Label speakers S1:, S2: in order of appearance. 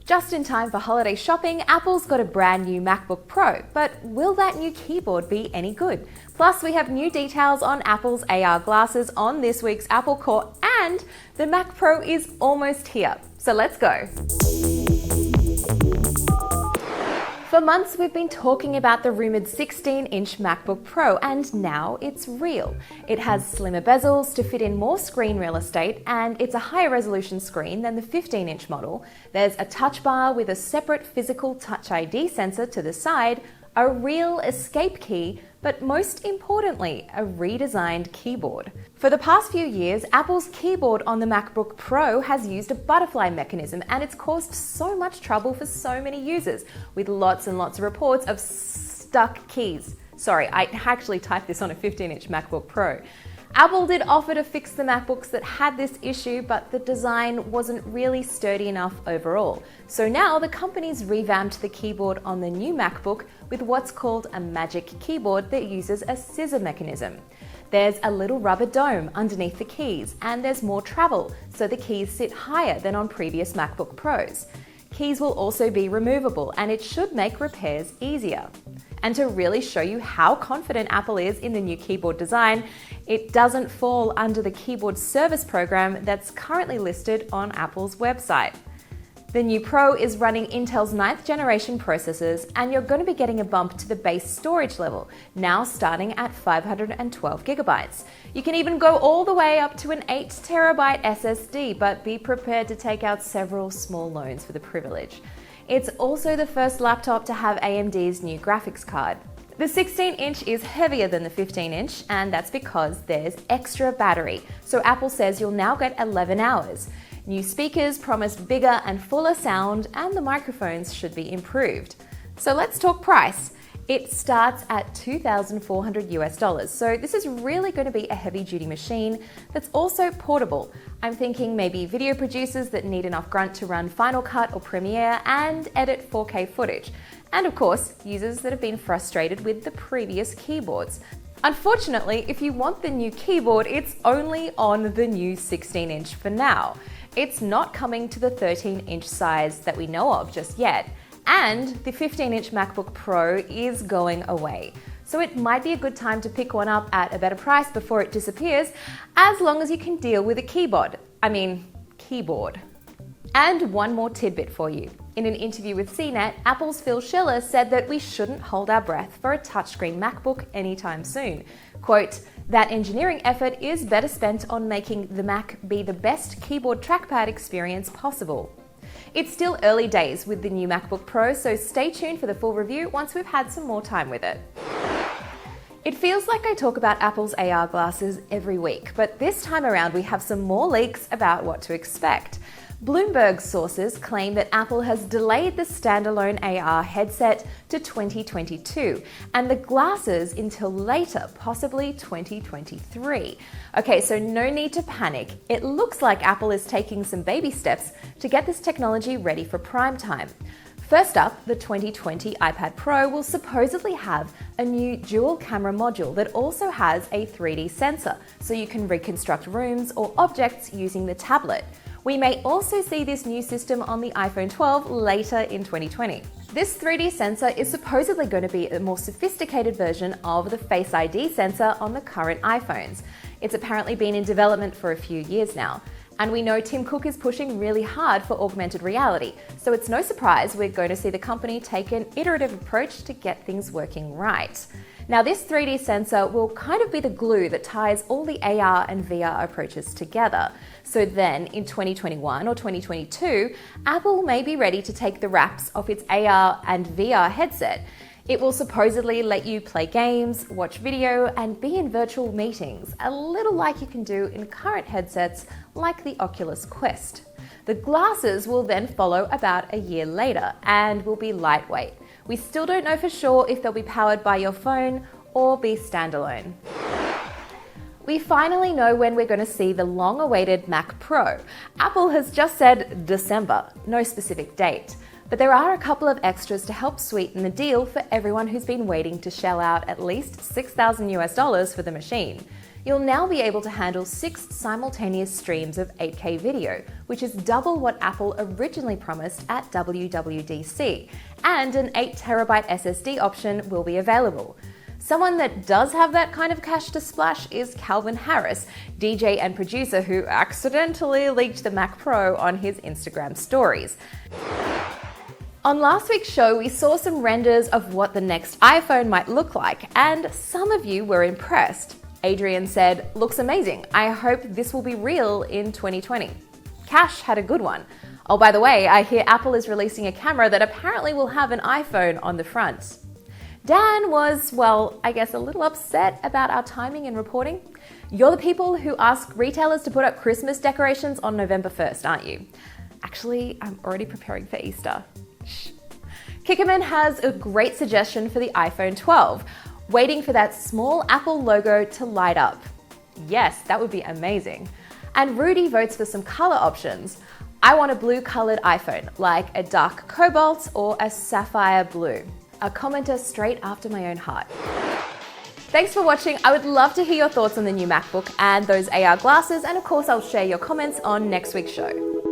S1: Just in time for holiday shopping, Apple's got a brand new MacBook Pro, but will that new keyboard be any good? Plus, we have new details on Apple's AR glasses on this week's Apple Core, and the Mac Pro is almost here. So let's go. For months, we've been talking about the rumoured 16-inch MacBook Pro, and now it's real. It has slimmer bezels to fit in more screen real estate, and it's a higher resolution screen than the 15-inch model. There's a touch bar with a separate physical Touch ID sensor to the side, a real escape key, but most importantly, a redesigned keyboard. For the past few years, Apple's keyboard on the MacBook Pro has used a butterfly mechanism, and it's caused so much trouble for so many users, with lots and lots of reports of stuck keys. Sorry, I actually typed this on a 15-inch MacBook Pro. Apple did offer to fix the MacBooks that had this issue, but the design wasn't really sturdy enough overall. So now the company's revamped the keyboard on the new MacBook with what's called a magic keyboard that uses a scissor mechanism. There's a little rubber dome underneath the keys, and there's more travel, so the keys sit higher than on previous MacBook Pros. Keys will also be removable, and it should make repairs easier. And to really show you how confident Apple is in the new keyboard design, it doesn't fall under the keyboard service program that's currently listed on Apple's website. The new Pro is running Intel's 9th generation processors, and you're going to be getting a bump to the base storage level, now starting at 512 gigabytes. You can even go all the way up to an 8 terabyte SSD, but be prepared to take out several small loans for the privilege. It's also the first laptop to have AMD's new graphics card. The 16-inch is heavier than the 15-inch, and that's because there's extra battery. So Apple says you'll now get 11 hours. New speakers promise bigger and fuller sound, and the microphones should be improved. So let's talk price. It starts at $2,400 so this is really going to be a heavy-duty machine that's also portable. I'm thinking maybe video producers that need enough grunt to run Final Cut or Premiere and edit 4K footage. And of course, users that have been frustrated with the previous keyboards. Unfortunately, if you want the new keyboard, it's only on the new 16-inch for now. It's not coming to the 13-inch size that we know of just yet. And the 15-inch MacBook Pro is going away. So it might be a good time to pick one up at a better price before it disappears, as long as you can deal with a keyboard. And one more tidbit for you. In an interview with CNET, Apple's Phil Schiller said that we shouldn't hold our breath for a touchscreen MacBook anytime soon. Quote, "That engineering effort is better spent on making the Mac be the best keyboard trackpad experience possible." It's still early days with the new MacBook Pro, so stay tuned for the full review once we've had some more time with it. It feels like I talk about Apple's AR glasses every week, but this time around we have some more leaks about what to expect. Bloomberg sources claim that Apple has delayed the standalone AR headset to 2022 and the glasses until later, possibly 2023. Okay, so no need to panic. It looks like Apple is taking some baby steps to get this technology ready for prime time. First up, the 2020 iPad Pro will supposedly have a new dual camera module that also has a 3D sensor, so you can reconstruct rooms or objects using the tablet. We may also see this new system on the iPhone 12 later in 2020. This 3D sensor is supposedly going to be a more sophisticated version of the Face ID sensor on the current iPhones. It's apparently been in development for a few years now. And we know Tim Cook is pushing really hard for augmented reality, so it's no surprise we're going to see the company take an iterative approach to get things working right. Now, this 3D sensor will kind of be the glue that ties all the AR and VR approaches together. So then, in 2021 or 2022, Apple may be ready to take the wraps off its AR and VR headset. It will supposedly let you play games, watch video, and be in virtual meetings, a little like you can do in current headsets like the Oculus Quest. The glasses will then follow about a year later and will be lightweight. We still don't know for sure if they'll be powered by your phone or be standalone. We finally know when we're going to see the long-awaited Mac Pro. Apple has just said December, no specific date. But there are a couple of extras to help sweeten the deal for everyone who's been waiting to shell out at least $6,000 for the machine. You'll now be able to handle 6 simultaneous streams of 8K video, which is double what Apple originally promised at WWDC, and an 8TB SSD option will be available. Someone that does have that kind of cash to splash is Calvin Harris, DJ and producer who accidentally leaked the Mac Pro on his Instagram stories. On last week's show, we saw some renders of what the next iPhone might look like, and some of you were impressed. Adrian said, "Looks amazing. I hope this will be real in 2020. Cash had a good one. Oh, by the way, I hear Apple is releasing a camera that apparently will have an iPhone on the front. Dan was, well, I guess a little upset about our timing and reporting. You're the people who ask retailers to put up Christmas decorations on November 1st, aren't you? Actually, I'm already preparing for Easter. Shh. Kickerman has a great suggestion for the iPhone 12, waiting for that small Apple logo to light up. Yes, that would be amazing. And Rudy votes for some color options. I want a blue colored iPhone, like a dark cobalt or a sapphire blue. A commenter straight after my own heart. Thanks for watching. I would love to hear your thoughts on the new MacBook and those AR glasses, and of course I'll share your comments on next week's show.